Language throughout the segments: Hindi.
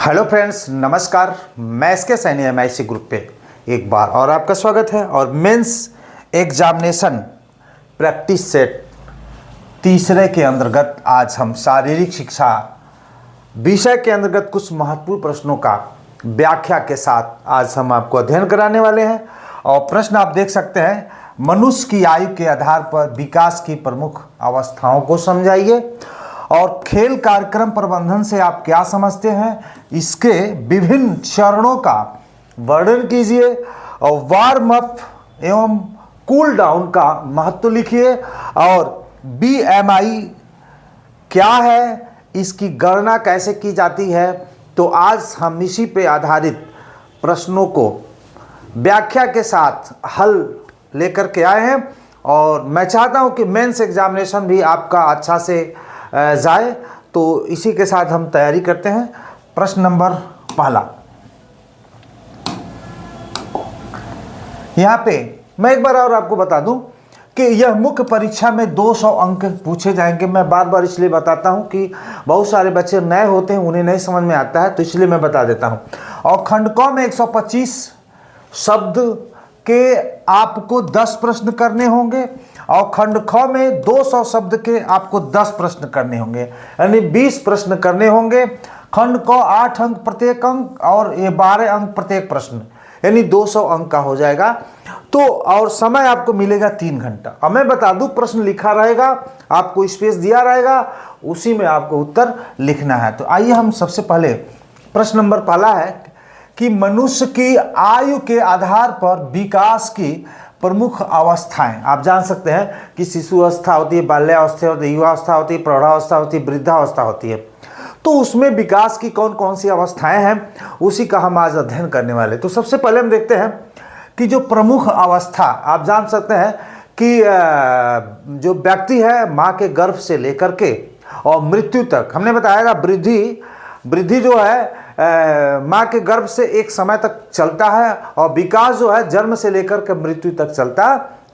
हेलो फ्रेंड्स, नमस्कार। मैं इसके सैनी MIC ग्रुप पे एक बार और आपका स्वागत है। और मेंस एग्जामिनेशन प्रैक्टिस सेट तीसरे के अंतर्गत आज हम शारीरिक शिक्षा विषय के अंतर्गत कुछ महत्वपूर्ण प्रश्नों का व्याख्या के साथ आज हम आपको अध्ययन कराने वाले हैं। और प्रश्न आप देख सकते हैं, मनुष्य की आयु के आधार पर विकास की प्रमुख अवस्थाओं को समझाइए। और खेल कार्यक्रम प्रबंधन से आप क्या समझते हैं, इसके विभिन्न चरणों का वर्णन कीजिए। और वार्म अप एवं कूल डाउन का महत्व लिखिए। और BMI क्या है, इसकी गणना कैसे की जाती है। तो आज हम इसी पे आधारित प्रश्नों को व्याख्या के साथ हल लेकर के आए हैं। और मैं चाहता हूं कि मेंस एग्जामिनेशन भी आपका अच्छा से जाए, तो इसी के साथ हम तैयारी करते हैं। प्रश्न नंबर पहला, यहाँ पे मैं एक बार और आपको बता दूं कि यह मुख्य परीक्षा में 200 अंक पूछे जाएंगे। मैं बार बार इसलिए बताता हूं कि बहुत सारे बच्चे नए होते हैं, उन्हें नहीं समझ में आता है, तो इसलिए मैं बता देता हूं। और खंड क में 125 शब्द के आपको 10 प्रश्न करने होंगे। और खंड ख में 200 शब्द के आपको 10 प्रश्न करने होंगे, यानी 20 प्रश्न करने होंगे। खंड क 8 अंक प्रत्येक अंक और ये 12 अंक प्रत्येक प्रश्न, यानी 200 अंक का हो जाएगा। तो और समय आपको मिलेगा 3 घंटा। अब मैं बता दूं, प्रश्न लिखा रहेगा, आपको स्पेस दिया रहेगा, उसी में आपको उत्तर लिखना है। तो आइए हम सबसे पहले प्रश्न नंबर पहला है कि मनुष्य की आयु के आधार पर विकास की प्रमुख अवस्थाएं। आप जान सकते हैं कि शिशु अवस्था होती है, बाल्यावस्था होती है, युवावस्था होती है, प्रौढ़ावस्था होती है, वृद्धावस्था होती है। तो उसमें विकास की कौन कौन सी अवस्थाएं हैं, उसी का हम आज अध्ययन करने वाले। तो सबसे पहले हम देखते हैं कि जो प्रमुख अवस्था, आप जान सकते हैं कि जो व्यक्ति है माँ के गर्भ से लेकर के और मृत्यु तक, हमने बताया वृद्धि जो है माँ के गर्भ से एक समय तक चलता है, और विकास जो है जन्म से लेकर के मृत्यु तक चलता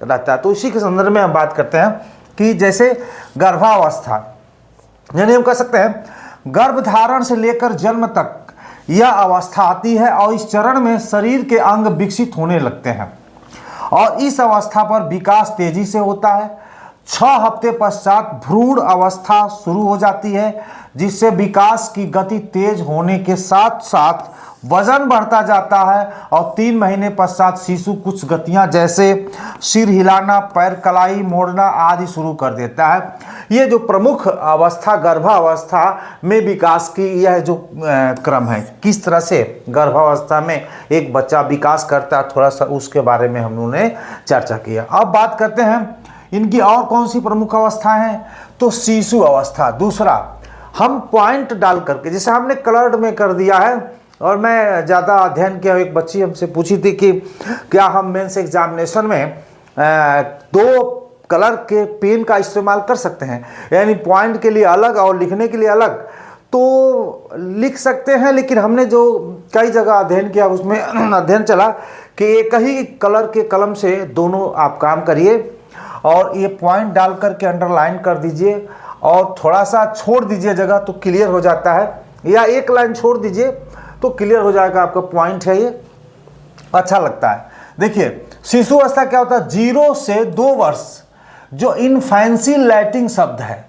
रहता है। तो इसी के संदर्भ में हम बात करते हैं कि जैसे गर्भावस्था, यानी हम कह सकते हैं गर्भधारण से लेकर जन्म तक यह अवस्था आती है। और इस चरण में शरीर के अंग विकसित होने लगते हैं और इस अवस्था पर विकास तेजी से होता है। 6 हफ्ते पश्चात भ्रूण अवस्था शुरू हो जाती है, जिससे विकास की गति तेज होने के साथ साथ वजन बढ़ता जाता है। और 3 महीने पश्चात शिशु कुछ गतियां जैसे सिर हिलाना, पैर कलाई मोड़ना आदि शुरू कर देता है। ये जो प्रमुख अवस्था गर्भावस्था में विकास की, यह जो क्रम है, किस तरह से गर्भावस्था में एक बच्चा विकास करता है, थोड़ा सा उसके बारे में हम लोगों ने चर्चा किया। अब बात करते हैं इनकी और कौन सी प्रमुख अवस्थाएं हैं। तो शिशु अवस्था, दूसरा हम पॉइंट डाल करके, जैसे हमने कलर्ड में कर दिया है। और मैं ज़्यादा अध्ययन किया, एक बच्ची हमसे पूछी थी कि क्या हम मेंस एग्जामिनेशन में 2 कलर के पेन का इस्तेमाल कर सकते हैं, यानी पॉइंट के लिए अलग और लिखने के लिए अलग। तो लिख सकते हैं, लेकिन हमने जो कई जगह अध्ययन किया उसमें अध्ययन चला कि एक ही कलर के कलम से दोनों आप काम करिए। और ये पॉइंट डाल करके अंडरलाइन कर दीजिए और थोड़ा सा छोड़ दीजिए जगह, तो क्लियर हो जाता है। या एक लाइन छोड़ दीजिए तो क्लियर हो जाएगा, आपका पॉइंट है ये, अच्छा लगता है। देखिए शिशु अवस्था क्या होता है, 0 से 2 वर्ष जो इनफैंसी लैटिन शब्द है,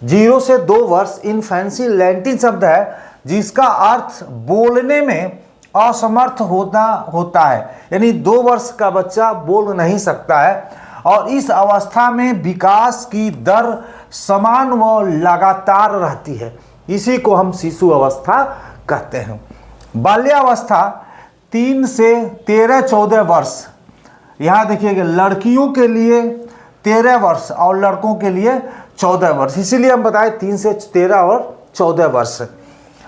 0 से 2 वर्ष इनफैंसी लैटिन शब्द है, जिसका अर्थ बोलने में असमर्थ होता है, यानी 2 वर्ष का बच्चा बोल नहीं सकता है। और इस अवस्था में विकास की दर समान व लगातार रहती है, इसी को हम शिशु अवस्था कहते हैं। बाल्यावस्था 3 से 13-14 वर्ष, यहाँ देखिएगा लड़कियों के लिए 13 वर्ष और लड़कों के लिए 14 वर्ष, इसीलिए हम बताएं 3 से 13 और 14 वर्ष।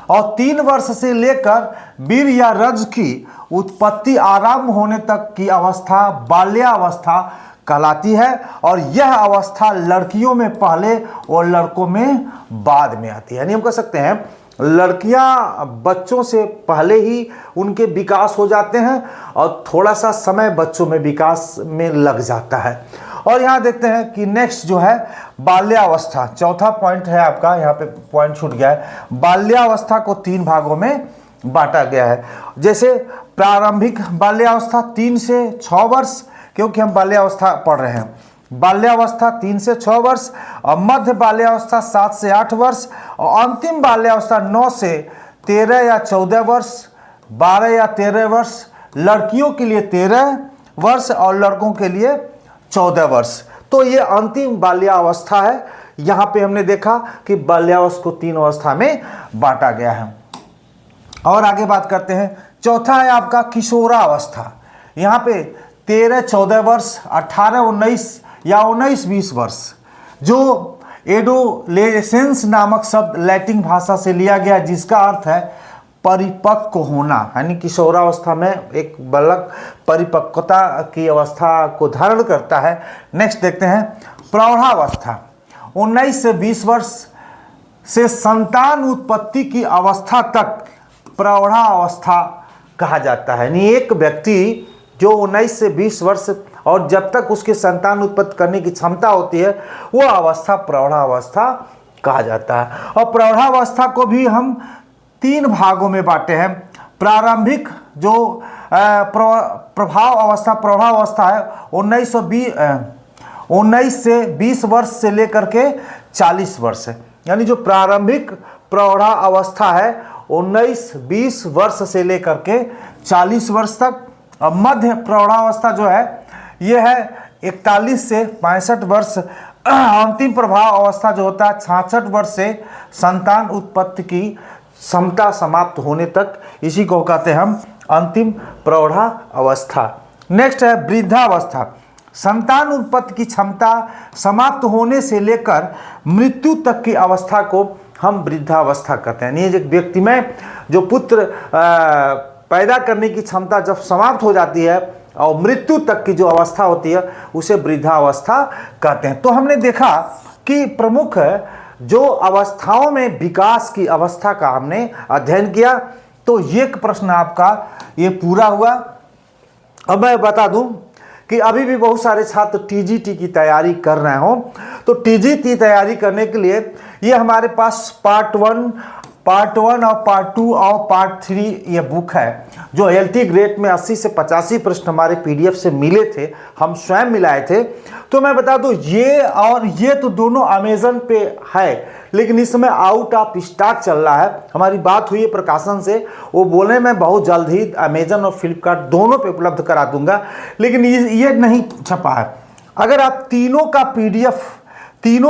और 3 वर्ष से लेकर वीर या रज की उत्पत्ति आरंभ होने तक की अवस्था बाल्यावस्था कहलाती है। और यह अवस्था लड़कियों में पहले और लड़कों में बाद में आती है। यानी हम कह सकते हैं लड़कियां बच्चों से पहले ही उनके विकास हो जाते हैं और थोड़ा सा समय बच्चों में विकास में लग जाता है। और यहाँ देखते हैं कि नेक्स्ट जो है बाल्यावस्था, चौथा पॉइंट है आपका, यहाँ पे पॉइंट छूट गया है। बाल्यावस्था को 3 भागों में बांटा गया है। जैसे प्रारंभिक बाल्यावस्था 3 से 6 वर्ष, क्योंकि हम बाल्यावस्था पढ़ रहे हैं, बाल्यावस्था 3 से 6 वर्ष, और मध्य बाल्यावस्था 7 से 8 वर्ष, और अंतिम बाल्यावस्था 9 से 13 या 14 वर्ष, 12 या 13 वर्ष, लड़कियों के लिए 13 वर्ष और लड़कों के लिए 14 वर्ष। तो ये अंतिम बाल्यावस्था है। यहाँ पे हमने देखा कि बाल्यावस्था को 3 अवस्था में बांटा गया है। और आगे बात करते हैं, चौथा है आपका किशोरावस्था। यहाँ पे 13-14 वर्ष, 18-19 या 19-20 वर्ष, जो एडोलेसेंस नामक शब्द लैटिन भाषा से लिया गया, जिसका अर्थ है परिपक्व होना, यानी किशोरावस्था में एक बालक परिपक्वता की अवस्था को धारण करता है। नेक्स्ट देखते हैं प्रौढ़ावस्था, 19 से 20 वर्ष से संतान उत्पत्ति की अवस्था तक प्रौढ़ावस्था कहा जाता है। यानी एक व्यक्ति जो 19 से 20 वर्ष और जब तक उसके संतान उत्पत्ति करने की क्षमता होती है, वो अवस्था प्रौढ़ावस्था कहा जाता है। और प्रौढ़ावस्था को भी हम 3 भागों में बांटे हैं। प्रारंभिक जो प्रभाव अवस्था प्रौढ़ावस्था है 19 से 20 वर्ष से लेकर के 40 वर्ष है। यानी जो प्रारंभिक प्रौढ़ावस्था है 19-20 वर्ष से लेकर के 40 वर्ष तक। और मध्य प्रौढ़ावस्था जो है ये है 41 से 65 वर्ष। अंतिम प्रभाव अवस्था जो होता है 66 वर्ष से संतान उत्पत्ति की क्षमता समाप्त होने तक, इसी को कहते हैं हम अंतिम प्रौढ़ा अवस्था। नेक्स्ट है वृद्धावस्था, संतान उत्पत्ति की क्षमता समाप्त होने से लेकर मृत्यु तक की अवस्था को हम वृद्धावस्था कहते हैं। यानी एक व्यक्ति में जो पुत्र पैदा करने की क्षमता जब समाप्त हो जाती है और मृत्यु तक की जो अवस्था होती है उसे वृद्धावस्था कहते हैं। तो हमने देखा कि प्रमुख जो अवस्थाओं में विकास की अवस्था का हमने अध्ययन किया। तो ये प्रश्न आपका ये पूरा हुआ। अब मैं बता दूं कि अभी भी बहुत सारे छात्र टीजीटी की तैयारी कर रहे हो, तो टीजीटी तैयारी करने के लिए ये हमारे पास पार्ट 1 और पार्ट 2 और पार्ट 3 ये बुक है, जो एलटी ग्रेड में 80 से 85 प्रश्न हमारे पीडीएफ से मिले थे, हम स्वयं मिलाए थे। तो मैं बता दूं ये और ये तो दोनों अमेजन पे है, लेकिन इस समय आउट ऑफ स्टॉक चल रहा है। हमारी बात हुई है प्रकाशन से, वो बोले मैं बहुत जल्द ही अमेजन और फ्लिपकार्ट दोनों पे उपलब्ध करा दूंगा, लेकिन ये नहीं छपा है। अगर आप तीनों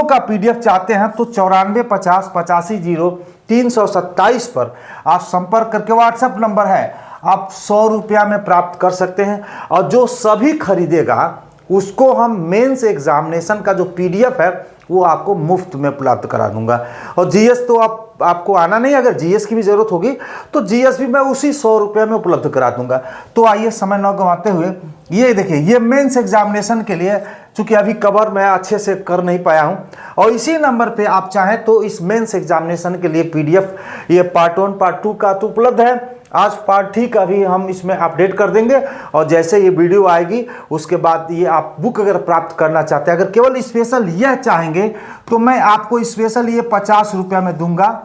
का पीडीएफ चाहते हैं तो 94 50 85 0 327 पर आप संपर्क करके, व्हाट्सएप नंबर है, आप 100 रुपया में प्राप्त कर सकते हैं। और जो सभी खरीदेगा उसको हम मेंस एग्जामिनेशन का जो पीडीएफ है वो आपको मुफ्त में उपलब्ध करा दूंगा। और जीएस तो आपको आना नहीं, अगर जीएस की भी जरूरत होगी तो जीएस भी मैं उसी 100 रुपये में उपलब्ध करा दूंगा। तो आइए समय न गंवाते हुए ये देखिए, ये मेंस एग्जामिनेशन के लिए, चूंकि अभी कवर मैं अच्छे से कर नहीं पाया हूं, और इसी नंबर पे आप चाहें तो इस मेंस एग्जामिनेशन के लिए पीडीएफ ये पार्ट 1 पार्ट 2 का तो उपलब्ध है। आज पार्ट 3 का भी हम इसमें अपडेट कर देंगे, और जैसे ये वीडियो आएगी उसके बाद ये आप बुक अगर प्राप्त करना चाहते हैं, अगर केवल स्पेशल यह चाहेंगे तो मैं आपको स्पेशल ये 50 रुपये में दूंगा,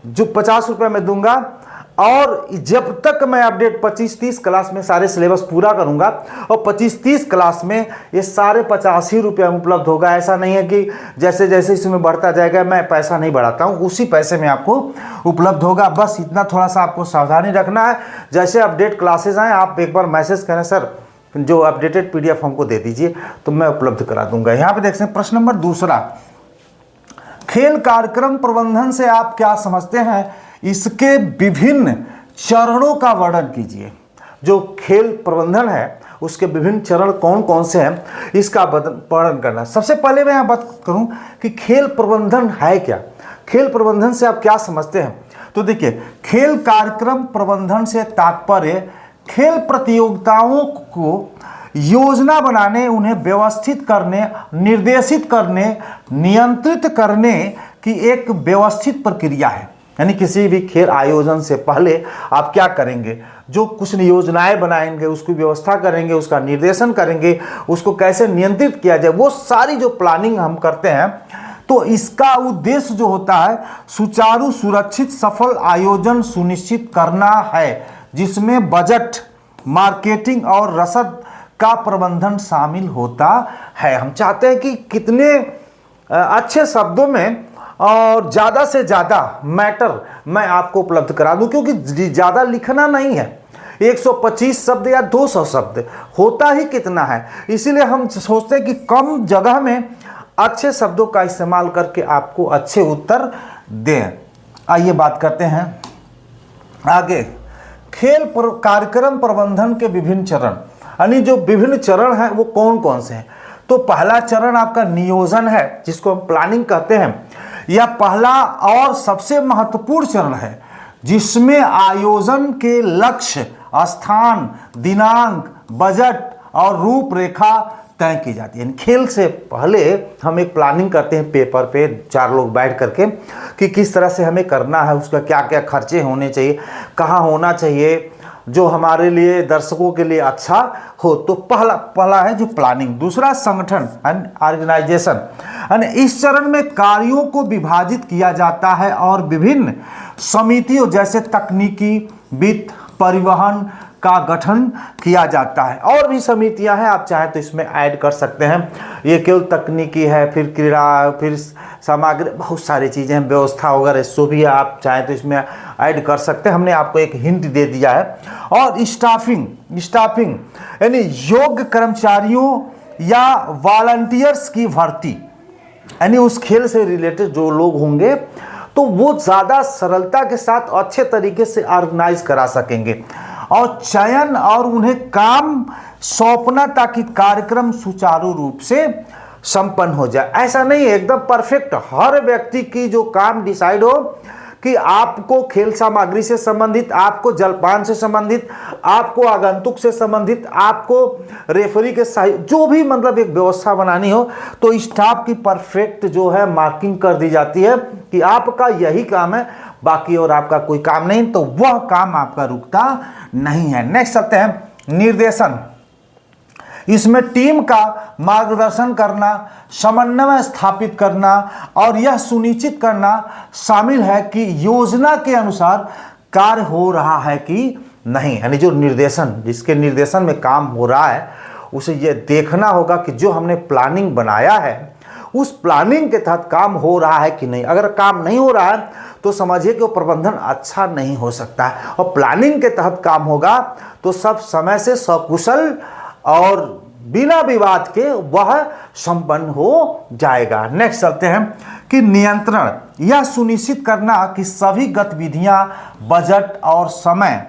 जो 50 रुपये में दूंगा। और जब तक मैं अपडेट 25-30 क्लास में सारे सिलेबस पूरा करूंगा, और 25-30 क्लास में ये सारे 85 रुपये में उपलब्ध होगा। ऐसा नहीं है कि जैसे जैसे इसमें बढ़ता जाएगा मैं पैसा नहीं बढ़ाता हूँ, उसी पैसे में आपको उपलब्ध होगा। बस इतना थोड़ा सा आपको सावधानी रखना है। जैसे अपडेट क्लासेस आएँ आप एक बार मैसेज करें, सर जो अपडेटेड पीडीएफ हमको दे दीजिए, तो मैं उपलब्ध करा दूंगा। यहाँ पे देख सकते हैं प्रश्न नंबर 2, खेल कार्यक्रम प्रबंधन से आप क्या समझते हैं, इसके विभिन्न चरणों का वर्णन कीजिए। जो खेल प्रबंधन है उसके विभिन्न चरण कौन कौन से हैं, इसका वर्णन करना। सबसे पहले मैं यहाँ बात करूं कि खेल प्रबंधन है क्या, खेल प्रबंधन से आप क्या समझते हैं। तो देखिए, खेल कार्यक्रम प्रबंधन से तात्पर्य खेल प्रतियोगिताओं को योजना बनाने, उन्हें व्यवस्थित करने, निर्देशित करने, नियंत्रित करने की एक व्यवस्थित प्रक्रिया है। यानी किसी भी खेल आयोजन से पहले आप क्या करेंगे, जो कुछ योजनाएं बनाएंगे, उसकी व्यवस्था करेंगे, उसका निर्देशन करेंगे, उसको कैसे नियंत्रित किया जाए, वो सारी जो प्लानिंग हम करते हैं, तो इसका उद्देश्य जो होता है सुचारू, सुरक्षित, सफल आयोजन सुनिश्चित करना है, जिसमें बजट, मार्केटिंग और रसद का प्रबंधन शामिल होता है। हम चाहते हैं कि कितने अच्छे शब्दों में और ज़्यादा से ज़्यादा मैटर मैं आपको उपलब्ध करा दूं, क्योंकि ज़्यादा लिखना नहीं है। 125 शब्द या 200 शब्द होता ही कितना है, इसीलिए हम सोचते हैं कि कम जगह में अच्छे शब्दों का इस्तेमाल करके आपको अच्छे उत्तर दें। आइए बात करते हैं आगे। खेल कार्यक्रम प्रबंधन के विभिन्न चरण, यानी जो विभिन्न चरण हैं वो कौन कौन से हैं। तो पहला चरण आपका नियोजन है, जिसको हम प्लानिंग कहते हैं। यह पहला और सबसे महत्वपूर्ण चरण है, जिसमें आयोजन के लक्ष्य, स्थान, दिनांक, बजट और रूपरेखा तय की जाती है। खेल से पहले हम एक प्लानिंग करते हैं पेपर पे 4 लोग बैठ करके कि किस तरह से हमें करना है, उसका क्या क्या खर्चे होने चाहिए, कहाँ होना चाहिए, जो हमारे लिए दर्शकों के लिए अच्छा हो। तो पहला है जो प्लानिंग। दूसरा संगठन एंड ऑर्गेनाइजेशन, यानी इस चरण में कार्यों को विभाजित किया जाता है और विभिन्न समितियों जैसे तकनीकी, वित्त, परिवहन का गठन किया जाता है। और भी समितियां हैं, आप चाहें तो इसमें ऐड कर सकते हैं। ये केवल तकनीकी है, फिर क्रीड़ा, फिर सामग्री, बहुत सारी चीज़ें हैं, व्यवस्था वगैरह, सो भी आप चाहें तो इसमें ऐड कर सकते हैं। हमने आपको एक हिंट दे दिया है। और स्टाफिंग यानी योग्य कर्मचारियों या वॉलंटियर्स की भर्ती, यानी उस खेल से रिलेटेड जो लोग होंगे तो वो ज़्यादा सरलता के साथ अच्छे तरीके से ऑर्गेनाइज करा सकेंगे। और चयन और उन्हें काम सौंपना, ताकि कार्यक्रम सुचारू रूप से संपन्न हो जाए। ऐसा नहीं है एकदम परफेक्ट हर व्यक्ति की जो काम डिसाइड हो कि आपको खेल सामग्री से संबंधित, आपको जलपान से संबंधित, आपको आगंतुक से संबंधित, आपको रेफरी के सही, जो भी मतलब एक व्यवस्था बनानी हो, तो स्टाफ की परफेक्ट जो है मार्किंग कर दी जाती है कि आपका यही काम है, बाकी और आपका कोई काम नहीं, तो वह काम आपका रुकता नहीं है। नेक्स्ट आते हैं निर्देशन। इसमें टीम का मार्गदर्शन करना, समन्वय स्थापित करना और यह सुनिश्चित करना शामिल है कि योजना के अनुसार कार्य हो रहा है कि नहीं। यानी जो निर्देशन, जिसके निर्देशन में काम हो रहा है, उसे यह देखना होगा कि जो हमने प्लानिंग बनाया है उस प्लानिंग के तहत काम हो रहा है कि नहीं। अगर काम नहीं हो रहा है तो समझिए कि वो प्रबंधन अच्छा नहीं हो सकता है। और प्लानिंग के तहत काम होगा तो सब समय से सकुशल और बिना विवाद के वह संपन्न हो जाएगा। नेक्स्ट चलते हैं कि नियंत्रण, यह सुनिश्चित करना कि सभी गतिविधियां बजट और समय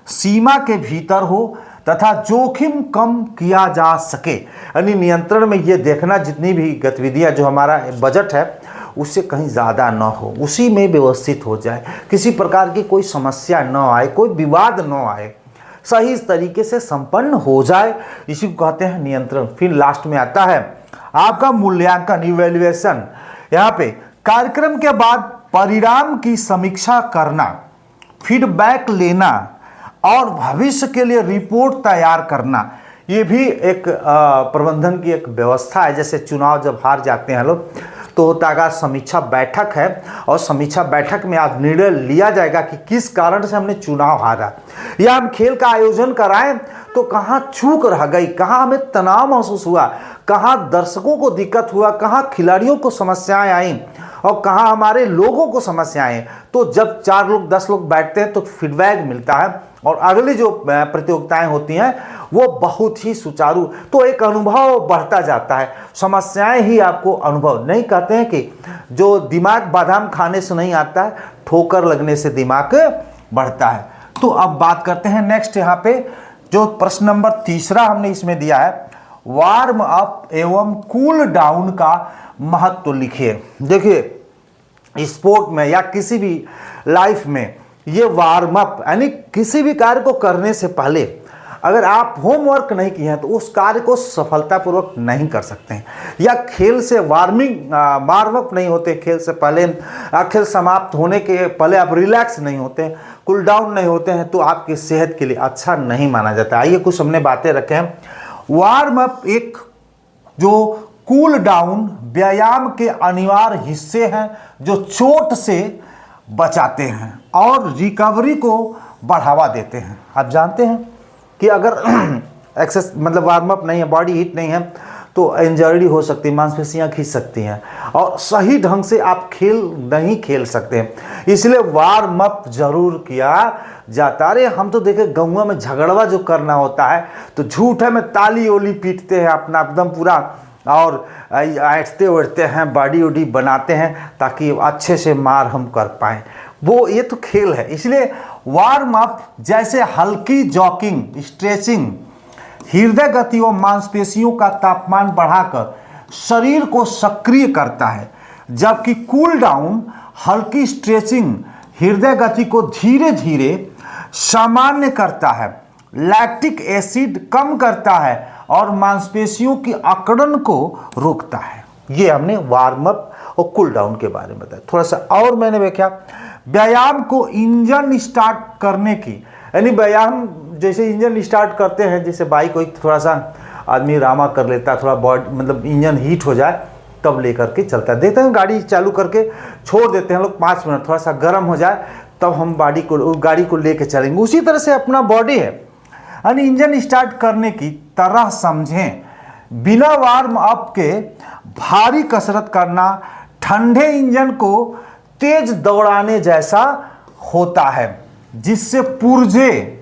सीमा के भीतर हो तथा जोखिम कम किया जा सके। यानी नियंत्रण में यह देखना जितनी भी गतिविधियां, जो हमारा बजट है उससे कहीं ज़्यादा न हो, उसी में व्यवस्थित हो जाए, किसी प्रकार की कोई समस्या न आए, कोई विवाद न आए, सही तरीके से संपन्न हो जाए, इसी को कहते हैं नियंत्रण। फिर लास्ट में आता है आपका मूल्यांकन, इवैल्यूएशन। यहाँ पे कार्यक्रम के बाद परिणाम की समीक्षा करना, फीडबैक लेना और भविष्य के लिए रिपोर्ट तैयार करना, ये भी एक प्रबंधन की एक व्यवस्था है। जैसे चुनाव जब हार जाते हैं लोग तो होता है समीक्षा बैठक है, और समीक्षा बैठक में आज निर्णय लिया जाएगा कि किस कारण से हमने चुनाव हारा, या हम खेल का आयोजन कराएं तो कहाँ चूक रह गई, कहाँ हमें तनाव महसूस हुआ, कहाँ दर्शकों को दिक्कत हुआ, कहाँ खिलाड़ियों को समस्याएं आई और कहाँ हमारे लोगों को समस्याएं। तो जब 4 लोग 10 लोग बैठते हैं तो फीडबैक मिलता है और अगली जो प्रतियोगिताएं होती हैं वो बहुत ही सुचारू, तो एक अनुभव बढ़ता जाता है। समस्याएं ही आपको अनुभव, नहीं कहते हैं कि जो दिमाग बादाम खाने से नहीं आता है, ठोकर लगने से दिमाग बढ़ता है। तो अब बात करते हैं नेक्स्ट, यहाँ पे जो प्रश्न नंबर 3 हमने इसमें दिया है, वार्म अप एवं कूल डाउन का महत्व लिखिए। देखिए स्पोर्ट में या किसी भी लाइफ में ये वार्म अप यानी किसी भी कार्य को करने से पहले अगर आप होमवर्क नहीं किए हैं तो उस कार्य को सफलतापूर्वक नहीं कर सकते हैं, या खेल से वार्म अप नहीं होते, खेल से पहले खेल समाप्त होने के पहले आप रिलैक्स नहीं होते हैं, कूल डाउन नहीं होते हैं, तो आपकी सेहत के लिए अच्छा नहीं माना जाता। आइए कुछ हमने बातें रखे हैं। वार्म अप एक जो कूल डाउन व्यायाम के अनिवार्य हिस्से हैं जो चोट से बचाते हैं और रिकवरी को बढ़ावा देते हैं। आप जानते हैं कि अगर एक्सेस मतलब वार्म अप नहीं है, बॉडी हीट नहीं है, तो इंजरी हो सकती है, मांसपेशियां खींच सकती हैं और सही ढंग से आप खेल नहीं खेल सकते हैं। इसलिए वार्म अप जरूर किया जाता। अरे हम तो देखे गाँव में झगड़वा जो करना होता है तो झूठे में ताली ओली पीटते हैं अपना एकदम पूरा, और ऐठते उठते हैं, बॉडी उडी बनाते हैं ताकि अच्छे से मार हम कर पाएँ। वो ये तो खेल है। इसलिए वार्म अप जैसे हल्की जॉगिंग, स्ट्रेचिंग हृदय गति और मांसपेशियों का तापमान बढ़ाकर शरीर को सक्रिय करता है, जबकि कूल डाउन हल्की स्ट्रेचिंग हृदय गति को धीरे धीरे सामान्य करता है, लैक्टिक एसिड कम करता है और मांसपेशियों की अकड़न को रोकता है। ये हमने वार्म अप और कूल डाउन के बारे में बताया। थोड़ा सा और मैंने देखा, व्यायाम को इंजन स्टार्ट करने की, यानी व्यायाम जैसे इंजन स्टार्ट करते हैं, जैसे बाइक को थोड़ा सा आदमी रामा कर लेता है, थोड़ा बॉडी मतलब इंजन हीट हो जाए तब लेकर के चलता है। देखते हैं गाड़ी चालू करके छोड़ देते हैं लोग 5 मिनट, थोड़ा सा गर्म हो जाए तब हम गाड़ी को लेके चलेंगे। उसी तरह से अपना बॉडी है, यानी इंजन स्टार्ट करने की तरह समझें। बिना वार्म अप के भारी कसरत करना ठंडे इंजन को तेज दौड़ाने जैसा होता है, जिससे पुर्जे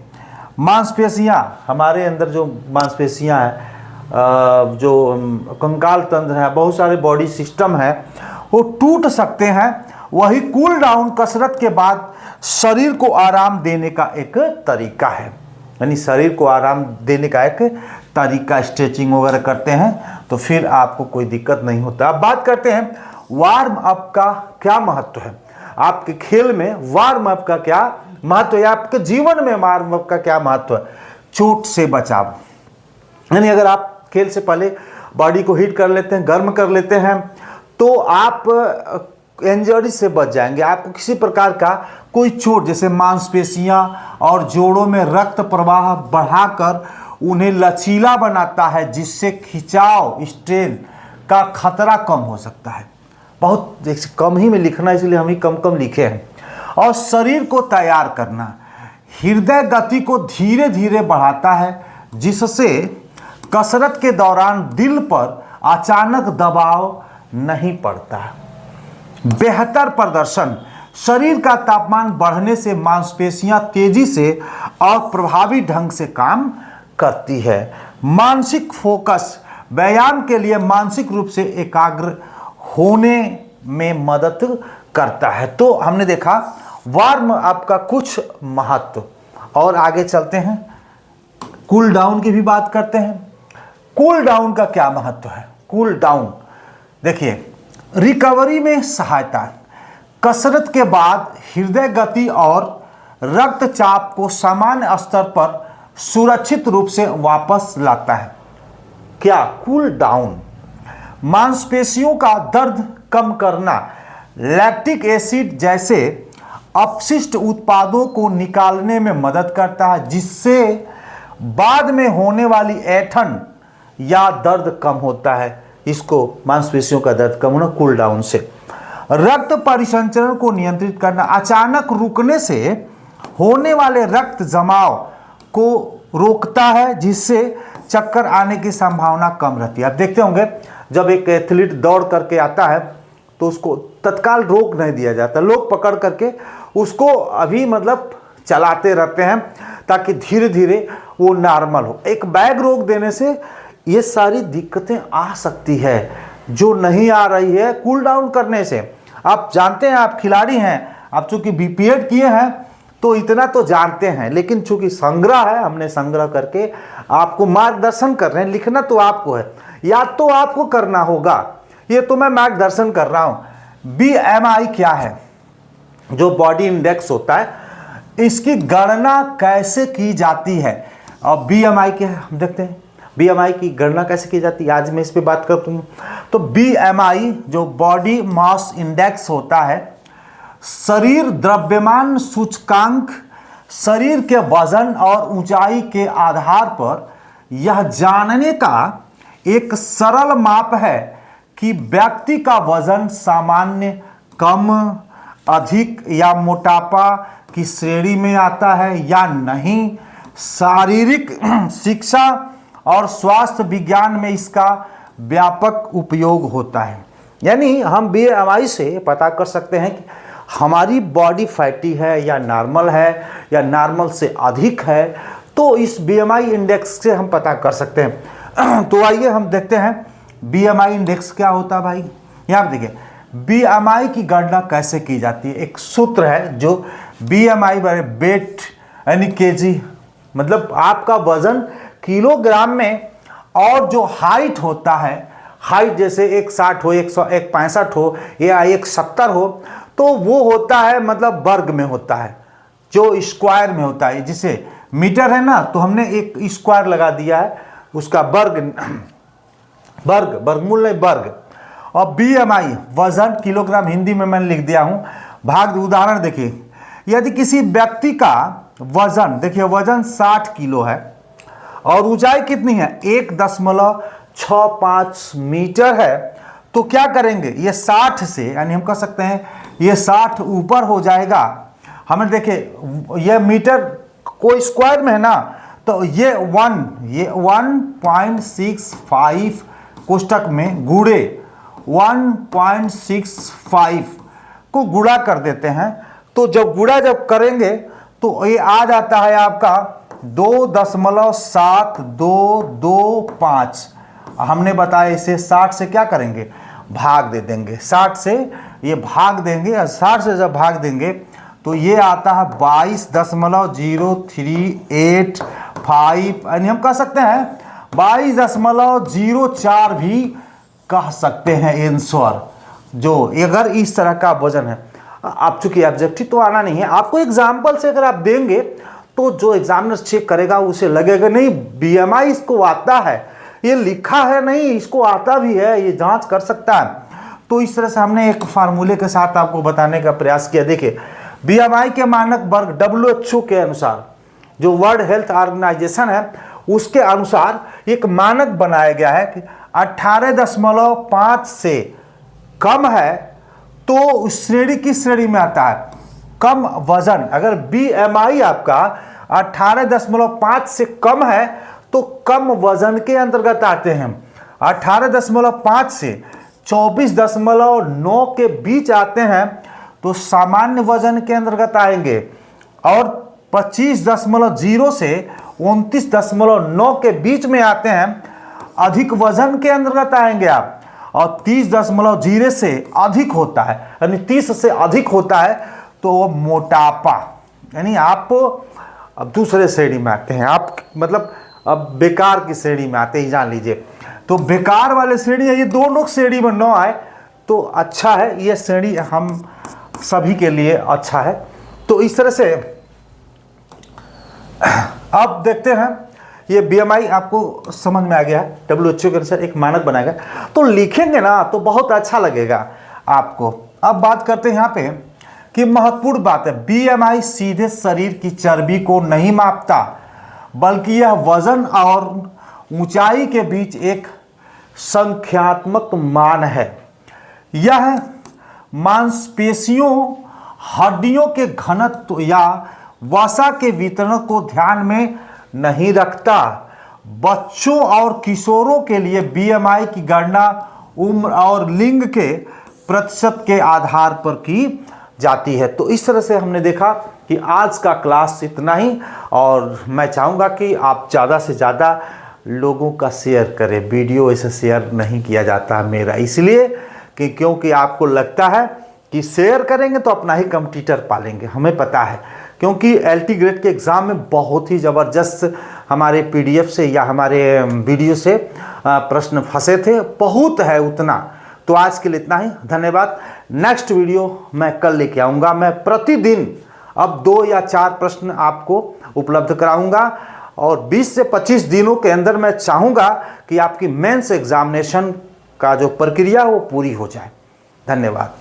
मांसपेशियां, हमारे अंदर जो मांसपेशियां हैं, जो कंकाल तंत्र है, बहुत सारे बॉडी सिस्टम है, वो टूट सकते हैं। वही कूल डाउन कसरत के बाद शरीर को आराम देने का एक तरीका है, यानी शरीर को आराम देने का एक तरीका, स्ट्रेचिंग वगैरह करते हैं तो फिर आपको कोई दिक्कत नहीं होता। अब बात करते हैं वार्म अप का क्या महत्व है, आपके खेल में वार्म अप का क्या महत्व है, आपके जीवन में वार्म अप का क्या महत्व है। चोट से बचाव, यानी अगर आप खेल से पहले बॉडी को हीट कर लेते हैं, गर्म कर लेते हैं, तो आप इंजरी से बच जाएंगे। आपको किसी प्रकार का कोई चोट, जैसे मांसपेशियां और जोड़ों में रक्त प्रवाह बढ़ाकर उन्हें लचीला बनाता है, जिससे खिंचाव स्ट्रेन का खतरा कम हो सकता है। बहुत कम ही में लिखना, इसलिए हम ही कम लिखे हैं। और शरीर को तैयार करना, हृदय गति को धीरे धीरे बढ़ाता है, जिससे कसरत के दौरान दिल पर अचानक दबाव नहीं पड़ता। बेहतर प्रदर्शन, शरीर का तापमान बढ़ने से मांसपेशियां तेजी से और प्रभावी ढंग से काम करती है। मानसिक फोकस, व्यायाम के लिए मानसिक रूप से एकाग्र होने में मदद करता है। तो हमने देखा वार्म अप का कुछ महत्व, और आगे चलते हैं कूल डाउन की भी बात करते हैं। कूल डाउन का क्या महत्व है। कूल डाउन देखिए, रिकवरी में सहायता, कसरत के बाद हृदय गति और रक्तचाप को सामान्य स्तर पर सुरक्षित रूप से वापस लाता है। क्या कूल डाउन, मांसपेशियों का दर्द कम करना, लैक्टिक एसिड जैसे अपशिष्ट उत्पादों को निकालने में मदद करता है, जिससे बाद में होने वाली ऐंठन या दर्द कम होता है। इसको मांसपेशियों का दर्द कम होना कूल डाउन से। रक्त परिसंचरण को नियंत्रित करना, अचानक रुकने से होने वाले रक्त जमाव को रोकता है, जिससे चक्कर आने की संभावना कम रहती है। आप देखते होंगे जब एक एथलीट दौड़ करके आता है तो उसको तत्काल रोक नहीं दिया जाता, लोग पकड़ करके उसको अभी मतलब चलाते रहते हैं ताकि धीरे धीरे वो नॉर्मल हो। एक बैग रोक देने से ये सारी दिक्कतें आ सकती है जो नहीं आ रही है कूल डाउन करने से। आप जानते हैं, आप खिलाड़ी हैं, आप चूंकि बीपीएड किए हैं तो इतना तो जानते हैं, लेकिन चूंकि संग्रह है, हमने संग्रह करके आपको मार्गदर्शन कर रहे हैं। लिखना तो आपको है, याद तो आपको करना होगा, ये तो मैं मार्गदर्शन कर रहा हूं। बीएमआई क्या है, जो बॉडी इंडेक्स होता है, इसकी गणना कैसे की जाती है। और BMI क्या है हम देखते हैं। BMI की गणना कैसे की जाती है, आज मैं इस पे बात करता हूँ। तो BMI जो बॉडी मास इंडेक्स होता है, शरीर द्रव्यमान सूचकांक, शरीर के वजन और ऊंचाई के आधार पर यह जानने का एक सरल माप है कि व्यक्ति का वजन सामान्य, कम, अधिक या मोटापा की श्रेणी में आता है या नहीं। शारीरिक शिक्षा और स्वास्थ्य विज्ञान में इसका व्यापक उपयोग होता है। यानी हम BMI से पता कर सकते हैं कि हमारी बॉडी फैटी है या नॉर्मल है या नॉर्मल से अधिक है, तो इस BMI इंडेक्स से हम पता कर सकते हैं। तो आइए हम देखते हैं BMI इंडेक्स क्या होता है भाई। यहाँ पे देखिए BMI की गणना कैसे की जाती है। एक सूत्र है जो BMI वेट यानी kg, मतलब आपका वजन किलोग्राम में, और जो हाइट होता है, हाइट जैसे 160 हो, 165 हो या 170 हो, तो वो होता है मतलब वर्ग में होता है, जो स्क्वायर में होता है। जिसे मीटर है ना, तो हमने एक स्क्वायर लगा दिया है, उसका वर्गमूल नहीं वर्ग। और BMI वजन किलोग्राम, हिंदी में मैंने लिख दिया हूं, भाग। उदाहरण देखिए, यदि किसी व्यक्ति का वजन, देखिए वजन 60 किलो है और ऊंचाई कितनी है 1.65 मीटर है, तो क्या करेंगे, ये 60 से, यानी हम कह सकते हैं ये 60 ऊपर हो जाएगा। हमें देखिए ये मीटर कोई स्क्वायर में है ना, तो ये 1.65 कोष्ठक में गुणे 1.65 को गुणा कर देते हैं। तो जब गुणा जब करेंगे तो ये आ जाता है आपका 2.7225। हमने बताया इसे 60 से क्या करेंगे, भाग दे देंगे। 60 से ये भाग देंगे, और 60 से जब भाग देंगे तो ये आता है 22.0385, यानी हम कह सकते हैं 22.04 भी कह सकते हैं आंसर, जो अगर इस तरह का वजन है। आप चूंकि ऑब्जेक्टिव तो आना नहीं है, आपको एग्जाम्पल से अगर आप देंगे तो जो एग्जामिनर चेक करेगा उसे लगेगा नहीं BMI इसको आता है, ये लिखा है नहीं इसको आता भी है, ये जांच कर सकता है। तो इस तरह से हमने एक फार्मूले के साथ आपको बताने का प्रयास किया। देखिए BMI के मानक वर्ग WHO के अनुसार, जो वर्ल्ड हेल्थ ऑर्गेनाइजेशन है उसके अनुसार एक मानक बनाया गया है कि 18.5 से कम है तो उस श्रेणी की श्रेणी में आता है कम वजन। अगर BMI आपका 18.5 से कम है तो कम वजन के अंतर्गत आते हैं। 18.5 से 24.9 के बीच आते हैं तो सामान्य वजन के अंतर्गत आएंगे, और 25.0 से 29.9 के बीच में आते हैं अधिक वजन के अंतर्गत आएंगे आप, और 30.0 से अधिक होता है, यानी 30 से अधिक होता है तो वो मोटापा, यानी आप अब दूसरे श्रेणी में आते हैं, आप मतलब अब बेकार की श्रेणी में आते ही जान लीजिए। तो बेकार वाले श्रेणी है, ये दोनों श्रेणी में न आए तो अच्छा है, ये श्रेणी हम सभी के लिए अच्छा है। तो इस तरह से अब देखते हैं ये BMI आपको समझ में आ गया है। WHO के अनुसार एक मानक बनाया गया, तो लिखेंगे ना तो बहुत अच्छा लगेगा आपको। अब बात करते हैं यहाँ पे कि महत्वपूर्ण बात है, BMI सीधे शरीर की चर्बी को नहीं मापता, बल्कि यह वजन और ऊंचाई के बीच एक संख्यात्मक मान है। यह मांसपेशियों, हड्डियों के घनत्व या वसा के वितरण को ध्यान में नहीं रखता। बच्चों और किशोरों के लिए BMI की गणना उम्र और लिंग के प्रतिशत के आधार पर की जाती है। तो इस तरह से हमने देखा कि आज का क्लास इतना ही, और मैं चाहूँगा कि आप ज़्यादा से ज़्यादा लोगों का शेयर करें। वीडियो ऐसे शेयर नहीं किया जाता मेरा, इसलिए कि क्योंकि आपको लगता है कि शेयर करेंगे तो अपना ही कंपटीटर पालेंगे, हमें पता है, क्योंकि LT ग्रेड के एग्ज़ाम में बहुत ही ज़बरदस्त हमारे PDF से या हमारे वीडियो से प्रश्न फंसे थे, बहुत है उतना। तो आज के लिए इतना ही, धन्यवाद। नेक्स्ट वीडियो मैं कल लेके आऊँगा। मैं प्रतिदिन अब 2 या 4 प्रश्न आपको उपलब्ध कराऊँगा, और 20 से 25 दिनों के अंदर मैं चाहूँगा कि आपकी मेंस एग्जामिनेशन का जो प्रक्रिया वो पूरी हो जाए। धन्यवाद।